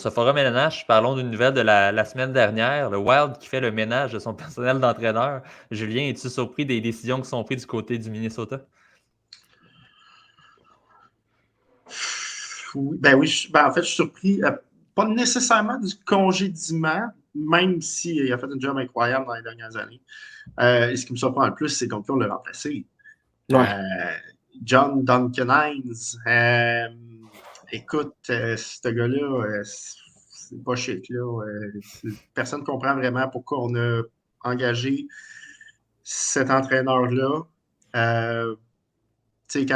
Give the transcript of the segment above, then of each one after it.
ce forum LNH, parlons d'une nouvelle de la semaine dernière. Le Wild qui fait le ménage de son personnel d'entraîneur. Julien, es-tu surpris des décisions qui sont prises du côté du Minnesota? Oui, en fait, je suis surpris, pas nécessairement du congédiement, même s'il a fait un job incroyable dans les dernières années. Ce qui me surprend le plus, c'est qu'on l'a remplacé. Ouais. John Duncan Hines. Écoute, ce gars-là, c'est pas chic. Personne ne comprend vraiment pourquoi on a engagé cet entraîneur-là. C'est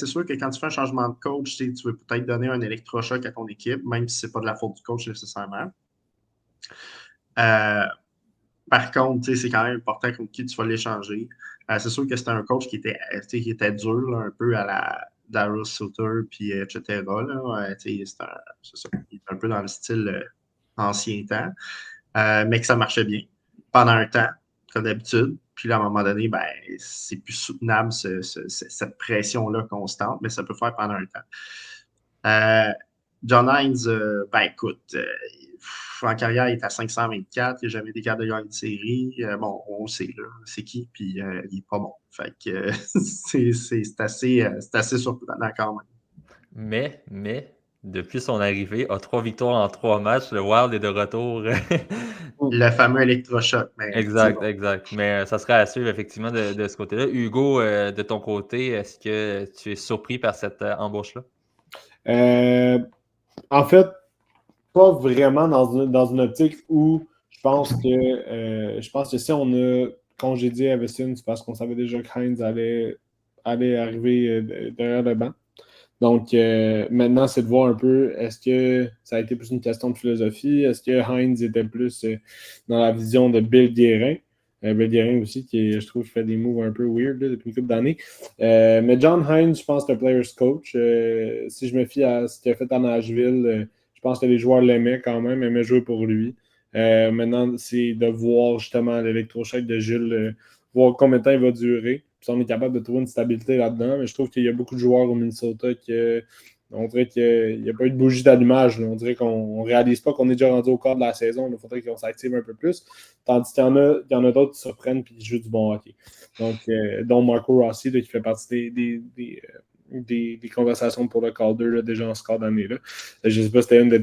sûr que quand tu fais un changement de coach, tu veux peut-être donner un électrochoc à ton équipe, même si ce n'est pas de la faute du coach nécessairement. Par contre, c'est quand même important contre qui tu vas l'échanger. C'est sûr que c'était un coach qui était dur là, un peu à la Darryl Sutter, puis etc. C'est ça. Il est un peu dans le style ancien temps, mais que ça marchait bien pendant un temps, comme d'habitude. Puis là, à un moment donné, c'est plus soutenable cette pression-là constante, mais ça peut faire pendant un temps. John Hines, écoute, en carrière, il est à 524, il n'a jamais été capable de gagner une série. On sait, là, c'est qui, puis il n'est pas bon. Fait que c'est assez surprenant quand même. Mais, depuis son arrivée, a 3 victoires en 3 matchs. Le Wild est de retour. Le fameux électrochoc. Exact. Mais ça serait à suivre effectivement de ce côté-là. Hugo, de ton côté, est-ce que tu es surpris par cette embauche-là? En fait, pas vraiment dans une optique où je pense que si on a congédié Everson, c'est parce qu'on savait déjà que Hines allait arriver derrière le banc. Donc, maintenant, c'est de voir un peu, est-ce que ça a été plus une question de philosophie? Est-ce que Hines était plus dans la vision de Bill Guérin? Bill Guérin aussi, je trouve, fait des moves un peu weird là, depuis une couple d'années. Mais John Hines, je pense que c'est un player's coach. Si je me fie à ce qu'il a fait à Nashville, je pense que les joueurs l'aimaient quand même, aimaient jouer pour lui. Maintenant, c'est de voir justement l'électrochoc de Gilles, voir combien de temps il va durer. Puis on est capable de trouver une stabilité là-dedans. Mais je trouve qu'il y a beaucoup de joueurs au Minnesota on dirait qu'il n'y a pas eu de bougie d'allumage. On dirait qu'on ne réalise pas qu'on est déjà rendu au quart de la saison. Il faudrait qu'on s'active un peu plus. Tandis qu'il y en a d'autres qui surprennent et qui jouent du bon hockey. Donc, dont Marco Rossi, là, qui fait partie des conversations pour le Calder là, déjà en score d'année. Là. Je ne sais pas si c'était une de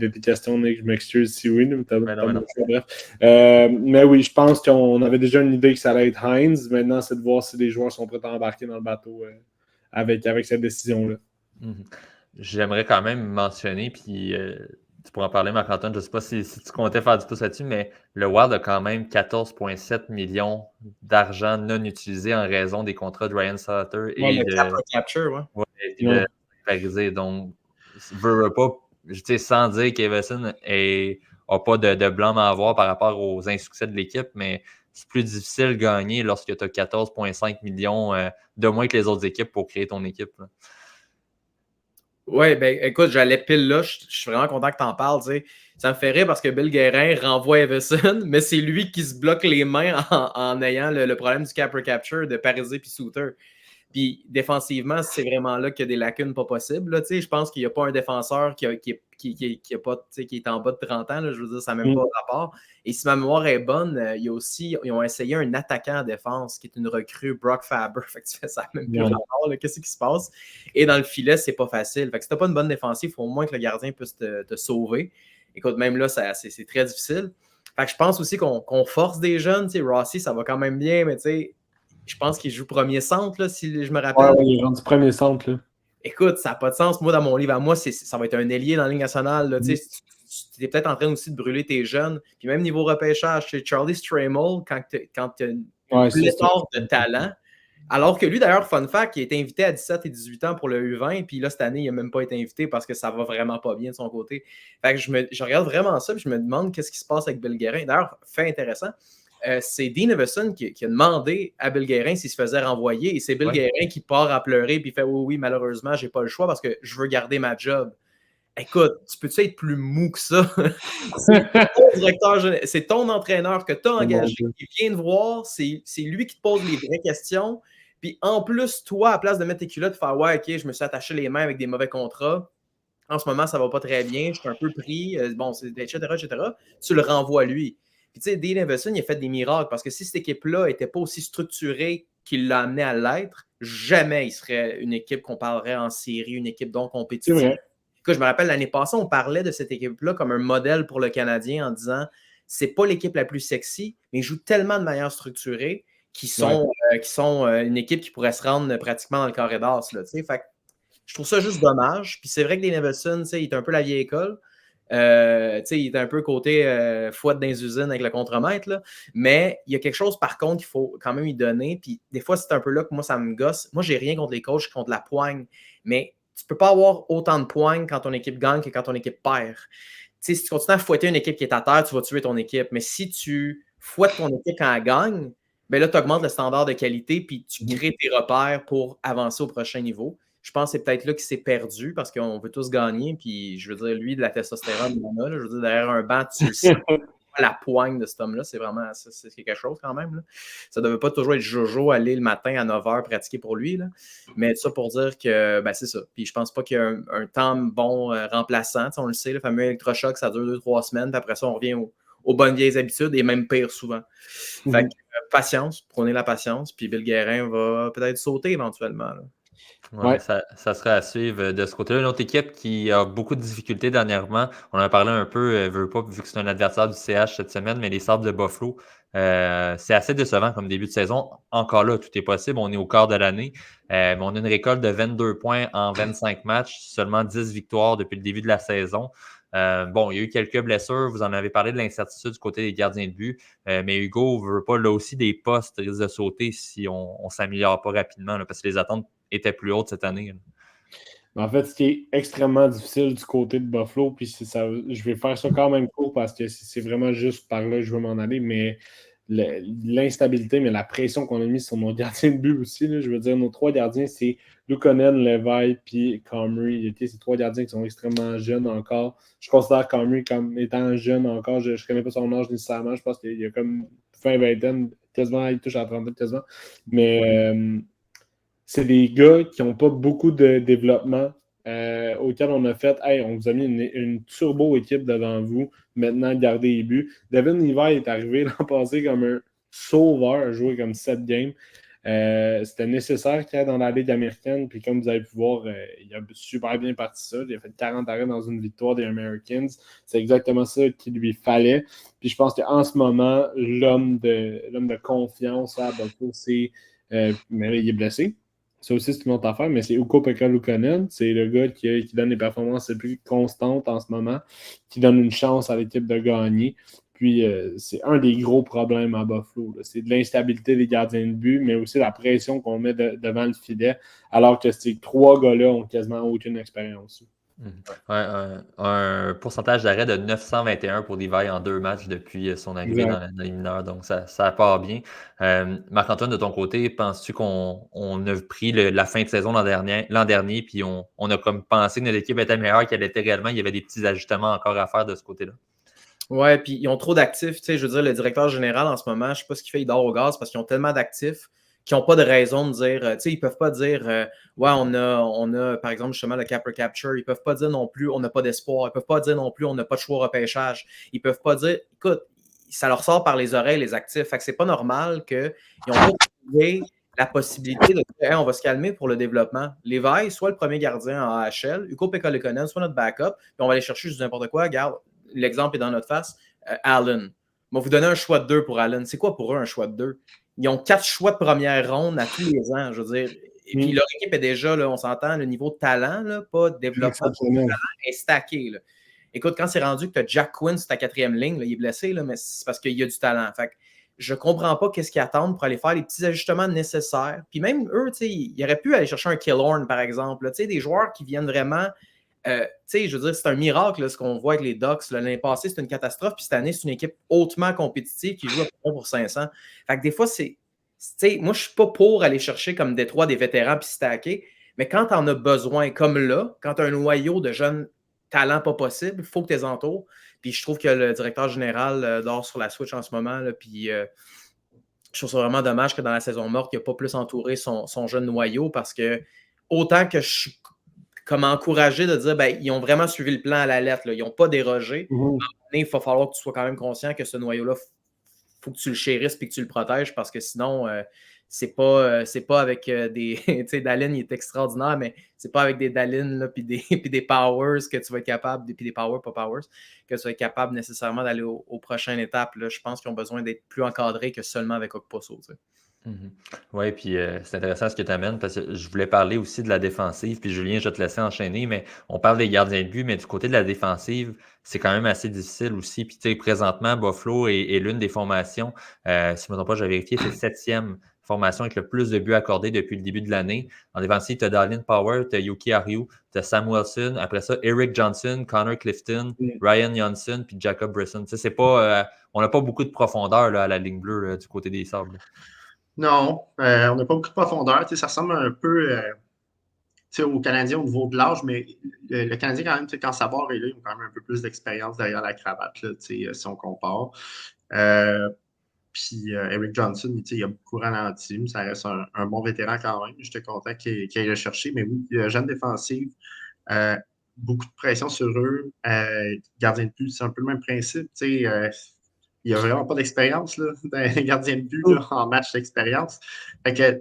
tes questions, Nick. Je m'excuse si oui. Bref. Mais oui, je pense qu'on avait déjà une idée que ça allait être Hines. Maintenant, c'est de voir si les joueurs sont prêts à embarquer dans le bateau avec cette décision-là. Mm-hmm. J'aimerais quand même mentionner, puis tu pourras en parler, Marc-Antoine, je ne sais pas si tu comptais faire du pouce là-dessus, mais le Wild a quand même 14,7 millions d'argent non utilisé en raison des contrats de Ryan Sutter et de capture, de Parisé. Donc, veux pas, sans dire qu'Everson n'a pas de blâme à avoir par rapport aux insuccès de l'équipe, mais c'est plus difficile de gagner lorsque tu as 14,5 millions de moins que les autres équipes pour créer ton équipe. Là. Oui, ben écoute, j'allais pile là. Je suis vraiment content que tu en parles. T'sais. Ça me fait rire parce que Bill Guérin renvoie Everson, mais c'est lui qui se bloque les mains en ayant le problème du capture de Parisé puis Suter. Puis défensivement, c'est vraiment là qu'il y a des lacunes pas possibles. Là, je pense qu'il n'y a pas un défenseur qui est en bas de 30 ans. Là, je veux dire, ça n'a même pas de rapport. Et si ma mémoire est bonne, ils ont essayé un attaquant en défense qui est une recrue, Brock Faber. Fait que tu fais ça même plus rapport. Qu'est-ce qui se passe? Et dans le filet, c'est pas facile. Fait que si tu n'as pas une bonne défensive, il faut au moins que le gardien puisse te sauver. Écoute, même là, c'est très difficile. Fait que je pense aussi qu'on force des jeunes. Rossi, ça va quand même bien, mais tu sais, je pense qu'il joue premier centre, là, si je me rappelle. Ouais, il est rendu premier centre. Là. Écoute, ça n'a pas de sens. Moi, dans mon livre à moi, ça va être un ailier dans la Ligue nationale. Tu es peut-être en train aussi de brûler tes jeunes. Puis même niveau repêchage, chez Charlie Stramel, quand tu as une pléthore de talent, alors que lui, d'ailleurs, fun fact, il a été invité à 17 et 18 ans pour le U20, puis là, cette année, il n'a même pas été invité parce que ça va vraiment pas bien de son côté. Fait que je regarde vraiment ça, puis je me demande qu'est-ce qui se passe avec Bill Guérin. D'ailleurs, fait intéressant, c'est Dean Everson qui a demandé à Bill Guérin s'il se faisait renvoyer, et c'est Bill Guérin qui part à pleurer, puis il fait « Oui, malheureusement, j'ai pas le choix parce que je veux garder ma job. » Écoute, tu peux-tu être plus mou que ça? C'est ton entraîneur que tu as engagé, qui vient te voir, c'est lui qui te pose les vraies questions. Puis en plus, toi, à place de mettre tes culottes et faire « Ouais, OK, je me suis attaché les mains avec des mauvais contrats. » en ce moment, ça va pas très bien, je suis un peu pris, etc., etc. Tu le renvoies à lui. Puis tu sais, Dean Evason, il a fait des miracles parce que si cette équipe-là n'était pas aussi structurée qu'il l'a amené à l'être, jamais il serait une équipe qu'on parlerait en série, une équipe donc C'est compétitive. vrai. Écoute, je me rappelle l'année passée, on parlait de cette équipe-là comme un modèle pour le Canadien en disant c'est pas l'équipe la plus sexy, mais ils jouent tellement de manière structurée qu'ils sont, une équipe qui pourrait se rendre pratiquement dans le carré d'as. Fait que je trouve ça juste dommage. Puis c'est vrai que Dean Evason, il est un peu la vieille école. Il est un peu côté fouette dans les usines avec le contremaître. Là. Mais il y a quelque chose, par contre, qu'il faut quand même y donner. Puis des fois, c'est un peu là que moi, ça me gosse. Moi, j'ai rien contre les coachs, contre la poigne. Mais tu ne peux pas avoir autant de poignes quand ton équipe gagne que quand ton équipe perd. Si tu continues à fouetter une équipe qui est à terre, tu vas tuer ton équipe. Mais si tu fouettes ton équipe quand elle gagne, ben là, tu augmentes le standard de qualité puis tu crées tes repères pour avancer au prochain niveau. Je pense que c'est peut-être là qu'il s'est perdu parce qu'on veut tous gagner. Puis, je veux dire, lui, de la testostérone, il en a. Là, je veux dire, derrière un banc, tu le sens. La poigne de cet homme-là, c'est vraiment c'est quelque chose quand même. Là. Ça ne devait pas toujours être Jojo aller le matin à 9h pratiquer pour lui. Là. Mais ça pour dire que ben, c'est ça. Puis je pense pas qu'il y a un temps bon remplaçant. On le sait, le fameux électrochoc, ça dure 2-3 semaines. Puis après ça, on revient aux bonnes vieilles habitudes et même pire souvent. Fait que patience, prenez la patience. Puis Bill Guérin va peut-être sauter éventuellement. Là. Ouais. Ça serait à suivre de ce côté-là. Une autre équipe qui a beaucoup de difficultés dernièrement, on en a parlé un peu, veut pas, vu que c'est un adversaire du CH cette semaine, mais les Sabres de Buffalo, c'est assez décevant comme début de saison. Encore là, tout est possible, on est au quart de l'année, mais on a une récolte de 22 points en 25 matchs, seulement 10 victoires depuis le début de la saison. Bon, il y a eu quelques blessures, vous en avez parlé de l'incertitude du côté des gardiens de but, mais Hugo ne veut pas, là aussi, des postes risquent de sauter si on ne s'améliore pas rapidement, là, parce que les attentes était plus haute cette année. En fait, ce qui est extrêmement difficile du côté de Buffalo, puis je vais faire ça quand même court parce que c'est vraiment juste par là que je veux m'en aller, mais l'instabilité, mais la pression qu'on a mise sur nos gardiens de but aussi, là, je veux dire, nos 3 gardiens, c'est Luukkonen, Levi puis Comrie. Ces 3 gardiens qui sont extrêmement jeunes encore. Je considère Comrie comme étant jeune encore. Je ne connais pas son âge nécessairement. Je pense qu'il y a comme fin vingtaine, quasiment, il touche à la trentaine quasiment. Mais c'est des gars qui n'ont pas beaucoup de développement auquel on a fait hey, on vous a mis une turbo équipe devant vous, maintenant gardez les buts. Devin Levi est arrivé l'an passé comme un sauveur, a joué comme 7 games. C'était nécessaire qu'il aille dans la Ligue américaine, puis comme vous avez pu voir, il a super bien parti ça. Il a fait 40 arrêts dans une victoire des Americans. C'est exactement ça qu'il lui fallait. Puis je pense qu'en ce moment, l'homme de confiance à Buffalo, c'est mais là, il est blessé. Ça aussi, c'est une autre affaire, mais c'est Ukko-Pekka Luukkonen. C'est le gars qui donne les performances les plus constantes en ce moment, qui donne une chance à l'équipe de gagner. Puis, c'est un des gros problèmes à Buffalo. Là. C'est de l'instabilité des gardiens de but, mais aussi la pression qu'on met devant le filet, alors que ces 3 gars-là ont quasiment aucune expérience. Ouais, un pourcentage d'arrêt de 921 pour Levi en 2 matchs depuis son arrivée dans les mineurs, donc ça part bien. Marc-Antoine, de ton côté, penses-tu qu'on a pris la fin de saison l'an dernier, puis on a comme pensé que notre équipe était meilleure qu'elle était réellement, il y avait des petits ajustements encore à faire de ce côté-là? Ouais, puis ils ont trop d'actifs. Tu sais, je veux dire, le directeur général en ce moment, je ne sais pas ce qu'il fait, il dort au gaz parce qu'ils ont tellement d'actifs qui n'ont pas de raison de dire, tu sais, ils ne peuvent pas dire, ouais, on a, par exemple, justement, le Capper Capture. Ils ne peuvent pas dire non plus, on n'a pas d'espoir. Ils ne peuvent pas dire non plus, on n'a pas de choix au repêchage. Ils ne peuvent pas dire, écoute, ça leur sort par les oreilles, les actifs. Fait que c'est pas normal qu'ils n'ont pas trouvé la possibilité de dire, hey, on va se calmer pour le développement. Levi, soit le premier gardien en AHL, Ukko-Pekka Luukkonen, soit notre backup, puis on va aller chercher juste n'importe quoi. Regarde, l'exemple est dans notre face. Allen. On va vous donner un choix de 2 pour Allen. C'est quoi pour eux un choix de 2? Ils ont 4 choix de première ronde à tous les ans, je veux dire. Et puis leur équipe est déjà, là, on s'entend, le niveau de talent, là, pas de développement, de talent, est stacké. Là. Écoute, quand c'est rendu que tu as Jack Quinn sur ta 4e ligne, là, il est blessé, là, mais c'est parce qu'il y a du talent. Fait que je ne comprends pas qu'est-ce qu'ils attendent pour aller faire les petits ajustements nécessaires. Puis même eux, ils auraient pu aller chercher un Killorn, par exemple. Là, des joueurs qui viennent vraiment... je veux dire, c'est un miracle là, ce qu'on voit avec les Ducks. L'année passée, c'est une catastrophe, puis cette année, c'est une équipe hautement compétitive qui joue à peu près pour 500. Fait que des fois, moi, je ne suis pas pour aller chercher comme Détroit des vétérans puis stacker, mais quand tu en as besoin, comme là, quand tu as un noyau de jeunes talents pas possible, il faut que tu les entoures. Puis je trouve que le directeur général dort sur la Switch en ce moment, là, puis je trouve ça vraiment dommage que dans la saison morte, il n'a pas plus entouré son jeune noyau parce que autant que je suis comme encourager de dire, ben, ils ont vraiment suivi le plan à la lettre. Là. Ils n'ont pas dérogé. Mais il va falloir que tu sois quand même conscient que ce noyau-là, il faut que tu le chérisses et que tu le protèges parce que sinon, c'est pas avec des. Tu sais, Dallin, il est extraordinaire, mais c'est pas avec des Dallin puis des Powers que tu vas être capable, puis des Powers, pas Powers, que tu vas être capable nécessairement d'aller aux prochaines étapes. Là. Je pense qu'ils ont besoin d'être plus encadrés que seulement avec Okposo. Tu sais. Oui, puis c'est intéressant ce que tu amènes parce que je voulais parler aussi de la défensive. Puis Julien, je vais te laisser enchaîner, mais on parle des gardiens de but, mais du côté de la défensive, c'est quand même assez difficile aussi. Puis tu sais, présentement, Buffalo est l'une des formations, si je ne me trompe pas, j'ai vérifié, c'est 7e formation avec le plus de buts accordés depuis le début de l'année. En défensive, tu as Darlin Power, tu as Yuki Ariu, tu as Sam Wilson, après ça, Eric Johnson, Connor Clifton, Ryan Johnson, puis Jacob Brisson. Tu sais, c'est pas, on n'a pas beaucoup de profondeur là, à la ligne bleue là, du côté des Sables. Non, on n'a pas beaucoup de profondeur. Ça ressemble un peu aux Canadiens au niveau de l'âge, mais le Canadien, quand même, quand Savard est là, ils ont quand même un peu plus d'expérience derrière la cravate, là, si on compare. Puis Eric Johnson, il a beaucoup ralenti, mais ça reste un bon vétéran quand même. J'étais content qu'il aille le chercher. Mais oui, jeune défensive, beaucoup de pression sur eux. Gardien de but, c'est un peu le même principe. Il n'y a vraiment pas d'expérience d'un gardien de but là, en match d'expérience. Fait que,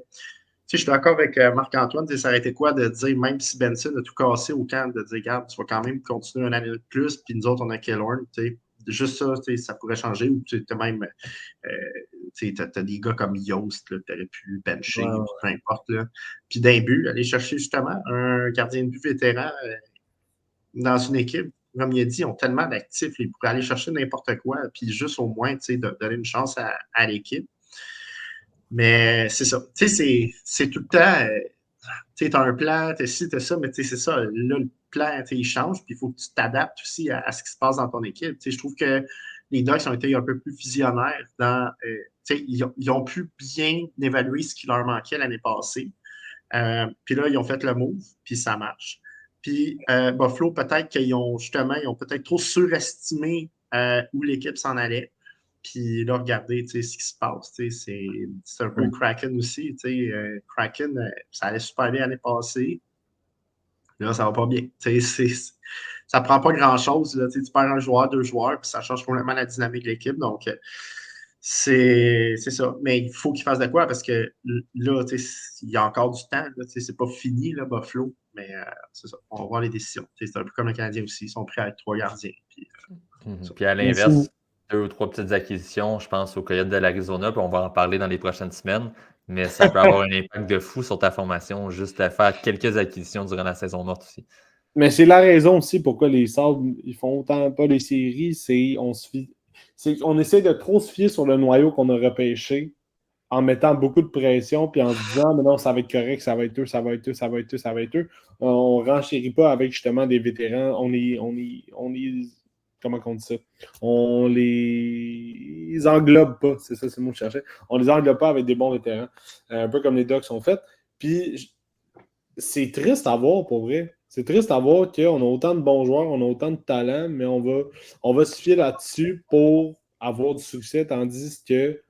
je suis d'accord avec Marc-Antoine, ça aurait été quoi de dire, même si Benson a tout cassé au camp, de dire, regarde, tu vas quand même continuer un année de plus, puis nous autres, on a Killorn, juste ça, ça pourrait changer, ou tu as même, t'as des gars comme Yost, tu aurais pu bencher, peu importe, là. Puis d'un but, aller chercher justement un gardien de but vétéran dans une équipe, comme il a dit, ils ont tellement d'actifs, ils pourraient aller chercher n'importe quoi, puis juste au moins, donner une chance à l'équipe. Mais c'est ça. C'est tout le temps. Tu as un plan, tu as ci, tu as ça, mais c'est ça. Là, le plan, il change, puis il faut que tu t'adaptes aussi à ce qui se passe dans ton équipe. Je trouve que les Ducks ont été un peu plus visionnaires dans. Ils ont pu bien évaluer ce qui leur manquait l'année passée. Puis là, ils ont fait le move, puis ça marche. Puis Buffalo, peut-être qu'ils ont peut-être trop surestimé où l'équipe s'en allait. Puis là, regardez ce qui se passe. C'est un peu Kraken aussi. Kraken, ça allait super bien l'année passée. Là, ça va pas bien. Ça prend pas grand-chose. Tu perds un joueur, 2 joueurs, puis ça change complètement la dynamique de l'équipe. Donc, c'est ça. Mais il faut qu'ils fassent de quoi parce que là, il y a encore du temps. C'est pas fini, là, Buffalo. Mais c'est ça. On va voir les décisions. C'est un peu comme les Canadiens aussi. Ils sont prêts à être 3 gardiens. Puis à l'inverse, 2 ou 3 petites acquisitions, je pense aux Coyotes de l'Arizona, puis on va en parler dans les prochaines semaines. Mais ça peut avoir un impact de fou sur ta formation, juste à faire quelques acquisitions durant la saison morte aussi. Mais c'est la raison aussi pourquoi les Sabres ils font autant pas les séries, c'est on essaie de trop se fier sur le noyau qu'on a repêché en mettant beaucoup de pression puis en se disant mais non, ça va être correct, ça va être eux, ça va être eux, ça va être eux, ça va être eux. On renchérit pas avec justement des vétérans, on est comment on dit ça? On les englobe pas, c'est ça, c'est le mot que je cherchais. On les englobe pas avec des bons vétérans, un peu comme les Ducks sont faits. Puis c'est triste à voir pour vrai. C'est triste à voir qu'on a autant de bons joueurs, on a autant de talent, mais on va se fier là-dessus pour avoir du succès, tandis que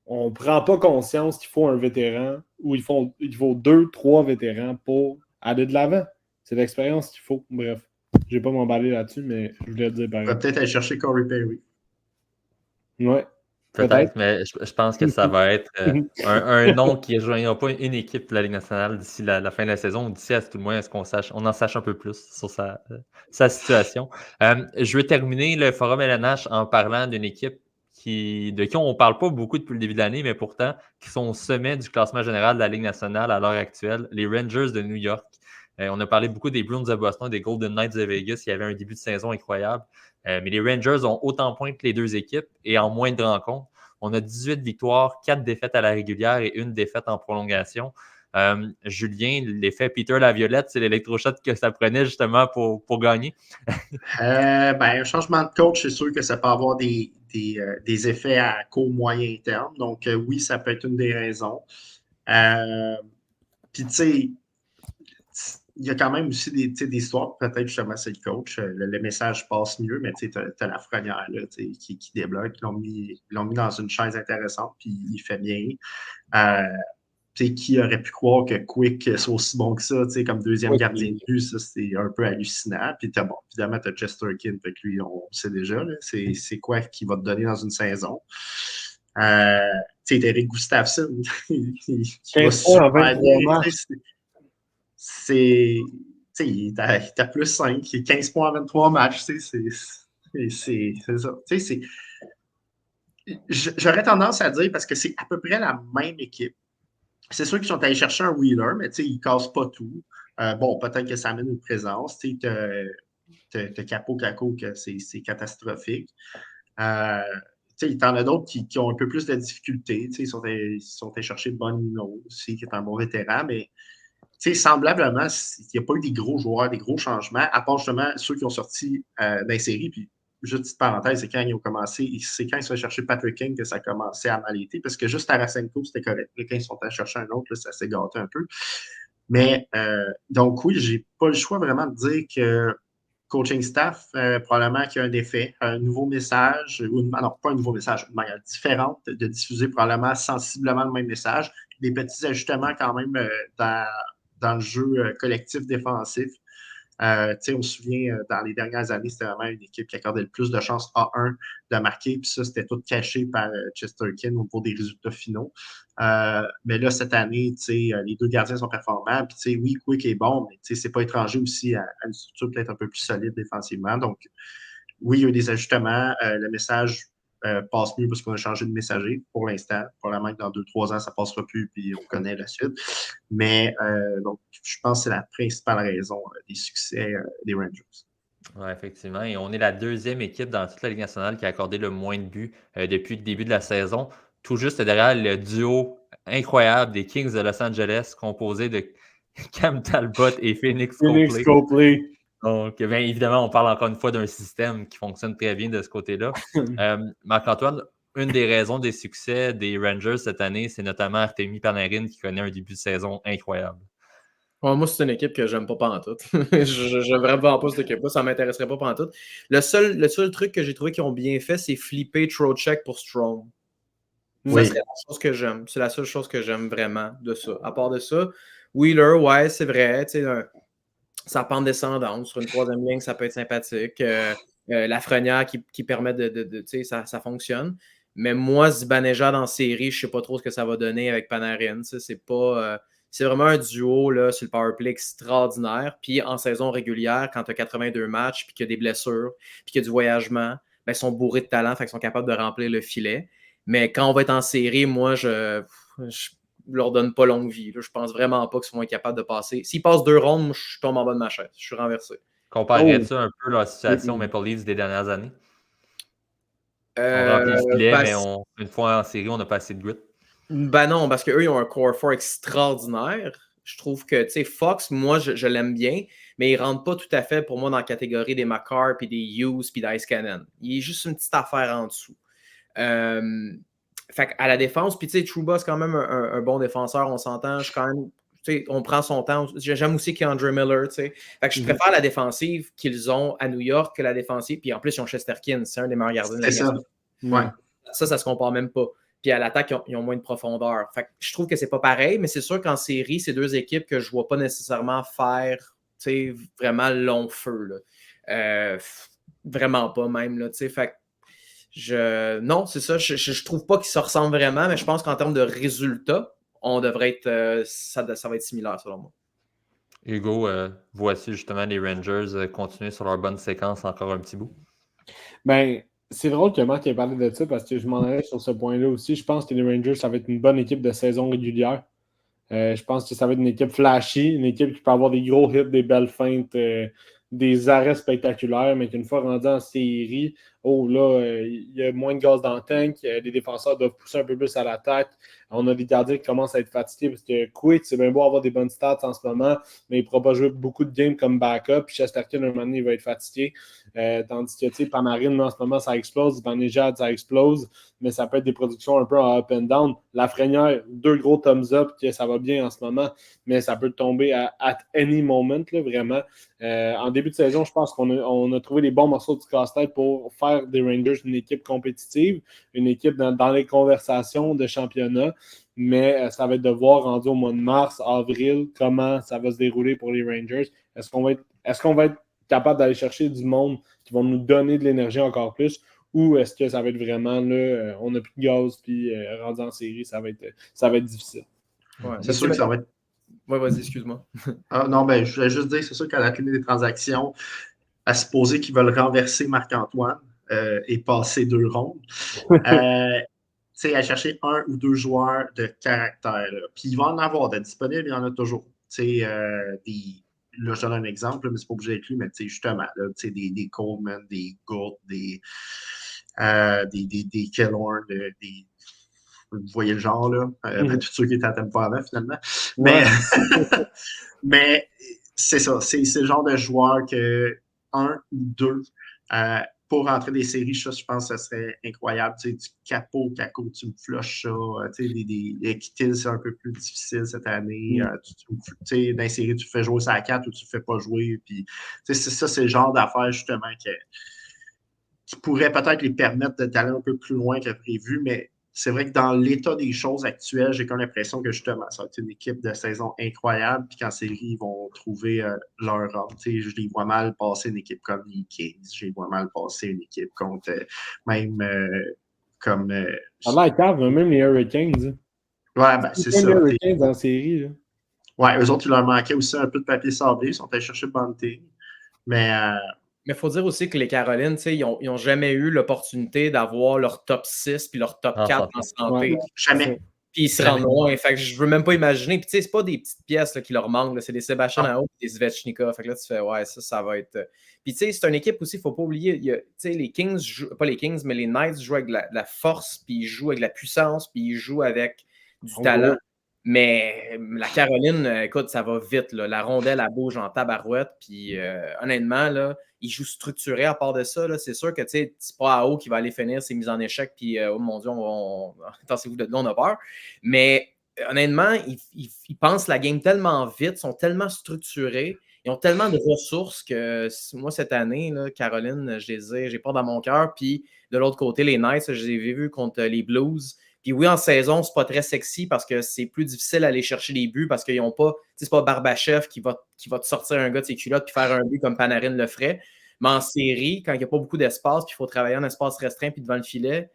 on ne prend pas conscience qu'il faut un vétéran ou il faut 2, 3 vétérans pour aller de l'avant. C'est l'expérience qu'il faut. Bref, je ne vais pas m'emballer là-dessus, mais je voulais le dire pareil. On va peut-être aller chercher Corey Perry. Ouais. Peut-être, mais je pense que ça va être un nom qui ne rejoindra pas une équipe de la Ligue nationale d'ici la fin de la saison, d'ici à tout le moins à ce qu'on en sache un peu plus sur sa situation. Je veux terminer le forum LNH en parlant d'une équipe de qui on ne parle pas beaucoup depuis le début de l'année, mais pourtant qui sont au sommet du classement général de la Ligue nationale à l'heure actuelle, les Rangers de New York. On a parlé beaucoup des Bruins de Boston, des Golden Knights de Vegas, qui avaient un début de saison incroyable. Mais les Rangers ont autant de points que les deux équipes et en moins de rencontres. On a 18 victoires, 4 défaites à la régulière et 1 défaite en prolongation. Julien, l'effet Peter Laviolette, c'est l'électrochoc que ça prenait justement pour gagner. Un changement de coach, c'est sûr que ça peut avoir des effets à court, moyen terme. Donc, oui, ça peut être une des raisons. Puis, tu sais, il y a quand même aussi des histoires, peut-être justement c'est le coach, le message passe mieux, mais tu as la Frenière là, qui débloque. Ils l'ont mis dans une chaise intéressante, puis il fait bien. qui aurait pu croire que Quick soit aussi bon que ça, comme deuxième gardien de but, ça c'est un peu hallucinant. Puis évidemment, tu as Chesterkin, fait que lui, on sait déjà, là, c'est quoi qu'il va te donner dans une saison. Eric Gustafsson, qui va super bien. Il est à plus 5, il est 15 points en 23 matchs, c'est ça. J'aurais tendance à dire, parce que c'est à peu près la même équipe. C'est sûr qu'ils sont allés chercher un Wheeler, mais ils ne cassent pas tout. Bon, peut-être que ça amène une présence. Tu as Capo, que c'est catastrophique. Il y en a d'autres qui ont un peu plus de difficultés. Ils sont allés chercher Bonino aussi, qui est un bon vétéran, mais semblablement, il n'y a pas eu des gros joueurs, des gros changements, à part justement ceux qui ont sorti dans les séries. Puis, juste petite parenthèse, c'est quand ils ont commencé, c'est quand ils sont allés chercher Patrick King que ça a commencé à mal été, parce que juste Tarasenko, c'était correct. Quand ils sont allés chercher un autre, là, ça s'est gâté un peu. Mais, donc oui, j'ai pas le choix vraiment de dire que coaching staff, probablement qu'il y a un effet, un nouveau message, non, pas un nouveau message, une manière différente de diffuser probablement sensiblement le même message, des petits ajustements quand même dans le jeu collectif défensif. On se souvient, dans les dernières années, c'était vraiment une équipe qui accordait le plus de chances A1 de marquer, puis ça, c'était tout caché par Chesterkin au cours des résultats finaux. Mais là, cette année, les deux gardiens sont performants, puis oui, Quick est bon, mais c'est pas étranger aussi à une structure peut-être un peu plus solide défensivement. Donc, oui, il y a eu des ajustements. Le message passe mieux parce qu'on a changé de messager pour l'instant. Probablement que dans 2-3 ans, ça ne passera plus, puis on connaît la suite. Mais donc, je pense que c'est la principale raison des succès des Rangers. Oui, effectivement. Et on est la deuxième équipe dans toute la Ligue nationale qui a accordé le moins de buts depuis le début de la saison. Tout juste derrière le duo incroyable des Kings de Los Angeles, composé de Cam Talbot et Phoenix Copley. Donc, bien évidemment, on parle encore une fois d'un système qui fonctionne très bien de ce côté-là. Marc-Antoine, une des raisons des succès des Rangers cette année, c'est notamment Artemi Panarin qui connaît un début de saison incroyable. Moi, c'est une équipe que j'aime pas pantoute. Je n'aime vraiment pas cette équipe-là. Ça ne m'intéresserait pas pantoute. Le seul truc que j'ai trouvé qu'ils ont bien fait, c'est flipper Trocheck pour Strome. Oui. C'est la chose que j'aime. C'est la seule chose que j'aime vraiment de ça. À part de ça, Wheeler, ouais, c'est vrai. Ça pente descendante. Sur une troisième ligne, ça peut être sympathique. Lafrenière qui permet ça fonctionne. Mais moi, Zibanejad en série, je ne sais pas trop ce que ça va donner avec Panarin. C'est pas... c'est vraiment un duo là, sur le powerplay extraordinaire. Puis en saison régulière, quand tu as 82 matchs, puis qu'il y a des blessures, puis qu'il y a du voyagement, ben, ils sont bourrés de talent, fait qu'ils sont capables de remplir le filet. Mais quand on va être en série, moi, je leur donne pas longue vie. Là. Je pense vraiment pas qu'ils vont être capables de passer. S'ils passent 2 rondes, moi, je tombe en bas de ma chaise. Je suis renversé. Comparerais-tu un peu la situation aux Maple Leafs des dernières années? On remplit le filet, mais une fois en série, on n'a pas assez de grit. Ben non, parce qu'eux, ils ont un core 4 extraordinaire. Je trouve que, tu sais, Fox, moi, je l'aime bien, mais il ne rentre pas tout à fait, pour moi, dans la catégorie des Makar, puis des Hughes, puis d'Ice Cannon. Il est juste une petite affaire en dessous. Fait à la défense, puis tu sais, Trouba, c'est quand même un bon défenseur, on s'entend. Je quand même, tu sais, on prend son temps. J'aime aussi K'Andre Miller, tu sais. Fait que je préfère la défensive qu'ils ont à New York que la défensive. Puis en plus, ils ont Shesterkin, c'est un des meilleurs gardiens de la Ligue. Ouais. Ça se compare même pas. Puis à l'attaque, ils ont moins de profondeur. Fait que je trouve que c'est pas pareil, mais c'est sûr qu'en série, c'est deux équipes que je vois pas nécessairement faire vraiment long feu. Là. Vraiment pas même. Là, fait que non, c'est ça. Je trouve pas qu'ils se ressemblent vraiment, mais je pense qu'en termes de résultats, on devrait être. Ça va être similaire selon moi. Hugo, voici justement les Rangers continuer sur leur bonne séquence encore un petit bout. Ben, c'est drôle que Marc ait parlé de ça parce que je m'en allais sur ce point-là aussi. Je pense que les Rangers, ça va être une bonne équipe de saison régulière. Je pense que ça va être une équipe flashy, une équipe qui peut avoir des gros hits, des belles feintes, des arrêts spectaculaires, mais qu'une fois rendu en série, il y a moins de gaz dans le tank, les défenseurs doivent pousser un peu plus à l'attaque. On a des gardiens qui commencent à être fatigués parce que Quick, c'est bien beau avoir des bonnes stats en ce moment, mais il ne pourra pas jouer beaucoup de games comme backup. Puis Shesterkin, un moment donné, il va être fatigué. Tandis que Panarin, en ce moment, ça explose. Zibanejad, ça explose. Mais ça peut être des productions un peu en up and down. Lafrenière, 2 gros thumbs up, que ça va bien en ce moment, mais ça peut tomber at any moment, là, vraiment. En début de saison, je pense qu'on a trouvé les bons morceaux du casse-tête pour faire des Rangers une équipe compétitive, une équipe dans les conversations de championnat. mais ça va être de voir rendu au mois de mars, avril, comment ça va se dérouler pour les Rangers. Est-ce qu'on va être capable d'aller chercher du monde qui vont nous donner de l'énergie encore plus, ou est-ce que ça va être vraiment là, on n'a plus de gaz, puis rendu en série, ça va être difficile. Ouais, C'est sûr que ça va être. Ouais, vas-y, excuse-moi. Non, ben, je voulais juste dire, c'est sûr qu'à la clé des transactions, à supposer qu'ils veulent renverser Marc-Antoine et passer 2 rondes, à chercher 1 ou 2 joueurs de caractère. Là. Puis il va en avoir de disponibles, il y en a toujours. Là, je donne un exemple, mais c'est pas obligé d'être lui, mais justement, là, des Coleman, des Gould, des Killorn, vous voyez le genre, là. Tous ceux qui étaient à Tampa avant, finalement. Ouais. Mais c'est ça. C'est le genre de joueur que 1 ou 2 pour rentrer des séries, ça, je pense que ça serait incroyable. Du Caco, tu me flushes ça. Des Kittil, c'est un peu plus difficile cette année. Dans les séries, tu fais jouer ça à 4 ou tu ne fais pas jouer. Puis, c'est le genre d'affaires, justement, qui pourrait peut-être les permettre d'aller un peu plus loin que prévu, mais c'est vrai que dans l'état des choses actuelles, j'ai comme l'impression que justement, ça va être une équipe de saison incroyable, puis qu'en série, ils vont trouver leur homme. Je les vois mal passer une équipe comme les Kings, je les vois mal passer une équipe contre même comme. Ça a l'air cave, même les Hurricanes. Ouais, ben c'est ça. Les Hurricanes en série. Là. Ouais, eux autres, il leur manquait aussi un peu de papier sablé, ils sont allés chercher Bunting. Mais il faut dire aussi que les Carolines, ils n'ont jamais eu l'opportunité d'avoir leur top 6 puis leur top 4 en santé. Ouais, jamais. Puis ils se rendent loin. Fait que je veux même pas imaginer. Puis c'est pas des petites pièces là, qui leur manquent. Là. C'est des Sébastien Aho et des Svechnikov. Fait que là, tu fais, ouais, ça va être. Puis c'est une équipe aussi, il ne faut pas oublier. Les Kings, pas les Kings, mais les Knights jouent avec de la force, puis ils jouent avec de la puissance, puis ils jouent avec du talent. Mais la Caroline, écoute, ça va vite. Là. La rondelle, elle bouge en tabarouette. Puis honnêtement, là, ils jouent structuré à part de ça. Là. C'est sûr que c'est pas AO qui va aller finir ses mises en échec. Puis, oh mon Dieu, attendez-vous de là, on a peur. Mais honnêtement, ils pensent la game tellement vite, sont tellement structurés. Ils ont tellement de ressources que moi, cette année, là, Caroline, j'ai pas dans mon cœur. Puis de l'autre côté, les Knights, je les ai vus contre les Blues. Puis oui, en saison, c'est pas très sexy parce que c'est plus difficile d'aller chercher des buts parce qu'ils n'ont pas, c'est pas Barbachev qui va te sortir un gars de ses culottes puis faire un but comme Panarin le ferait. Mais en série, quand il n'y a pas beaucoup d'espace puis il faut travailler en espace restreint puis devant le filet,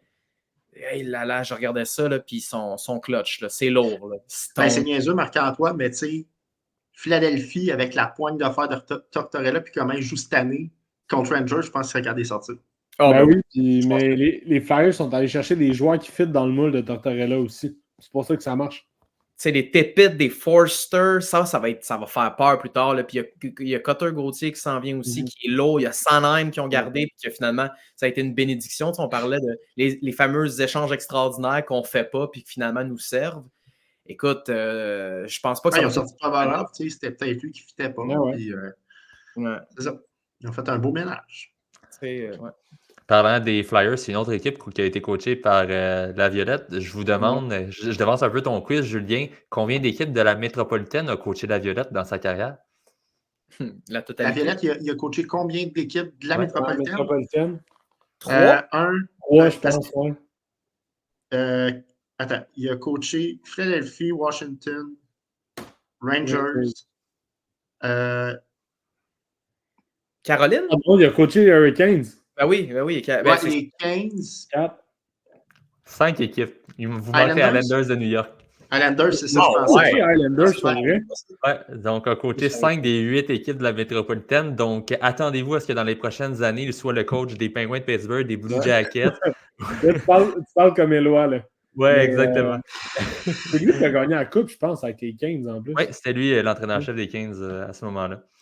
là, je regardais ça, là, puis son clutch, là, c'est lourd. Là. C'est niaiseux, Marc-Antoine, mais tu sais, Philadelphie avec la pointe de fer de Tortorella puis comment il joue cette année contre Rangers, je pense qu'il serait regardé sortir. Oh, oui, mais les Flyers sont allés chercher des joueurs qui fit dans le moule de Tortorella aussi. C'est pour ça que ça marche. C'est des Tépites, des Forster, ça va faire peur plus tard. Là. Puis il y a Cotter Gauthier qui s'en vient aussi, qui est lourd. Il y a Sanheim qui ont gardé, puis que finalement, ça a été une bénédiction. On parlait de les fameux échanges extraordinaires qu'on ne fait pas, puis qui finalement nous servent. Écoute, je pense pas que ça va sortir pas valable. C'était peut-être lui qui ne fitait pas. Puis, c'est ça. Ils ont fait un beau ménage. Parlant des Flyers, c'est une autre équipe qui a été coachée par la Violette. Je vous demande, je devance un peu ton quiz, Julien, combien d'équipes de la métropolitaine a coaché la Violette dans sa carrière? La Violette, il a coaché combien d'équipes de la métropolitaine? 3? 3, je pense. Attends, il a coaché Philadelphie, Washington, Rangers. Caroline? Ah bon, il a coaché les Hurricanes. Ben oui. Les 15. 4. 5 équipes. Vous manquez Islanders de New York. Islanders, c'est ça, je pense. Ouais, Islanders, c'est vrai. Ouais, donc on a coaché 5 des 8 équipes de la métropolitaine. Donc attendez-vous à ce que dans les prochaines années, il soit le coach des Penguins de Pittsburgh, des Blue Jackets. tu parles comme Éloi, là. Ouais, exactement. C'est lui qui a gagné la coupe, je pense, avec les Kings en plus. Oui, c'était lui l'entraîneur-chef des Kings à ce moment-là.